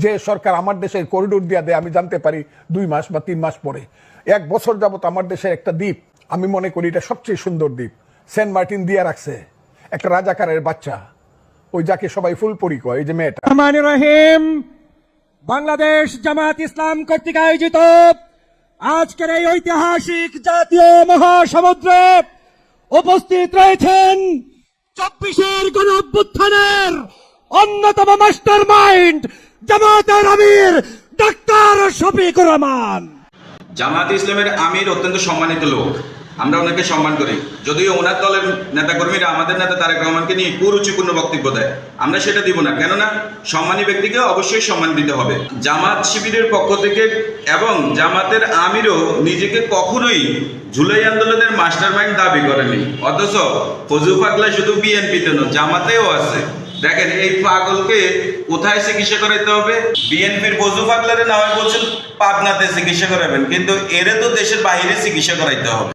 যে সরকার আমার দেশের করিডোর দিয়ে দেয় আমি জানতে পারি 2 মাস বা 3 মাস পরে। 1 বছর যাবত আমার দেশের একটা দ্বীপ, আমি মনে করি এটা সবচেয়ে সুন্দর দ্বীপ, সেন্ট মার্টিন দিয়ে রাখছে একটা রাজাকারের বাচ্চা, ওই যাকে সবাই ফুলপরি কয়, এই যে মেয়েটা। রহমানির রহিম, বাংলাদেশ জামাত ইসলাম কর্তৃক আয়োজিত আজকের এই ঐতিহাসিক জাতীয় মহাসমুদ্রে উপস্থিত রয়েছেন 24-এর গণ অভ্যুত্থানের অন্যতম মাস্টার মাইন্ড জামাতের আমির ডাক্তার শফিকুর রহমান। জামাত ইসলামের আমির অত্যন্ত সম্মানিত লোক, আমরা ওনাকে সম্মান করি। যদিও ওনার দলের নেতাকর্মীরা আমাদের নেতা তারেক রহমানকে নিয়ে কুরুচিপূর্ণ বক্তব্য দেয়, আমরা সেটা দিব না, কেননা সম্মানী ব্যক্তিকে অবশ্যই সম্মান দিতে হবে। জামাত শিবিরের পক্ষ থেকে এবং জামাতের আমিরও নিজেকে কখনোই জুলাই আন্দোলনের মাস্টার মাইন্ড দাবি করেনি, অথচ ফজু পাগলা শুধু বিএনপিতে নয় জামাতেও আছে। দেখেন এই পাগলকে কোথায় চিকিৎসা করাইতে হবে? বিএনপির ফজু পাগলারে না হয় বলছেন পাবনাতে চিকিৎসা করাবেন, কিন্তু এরে তো দেশের বাইরে চিকিৎসা করাইতে হবে।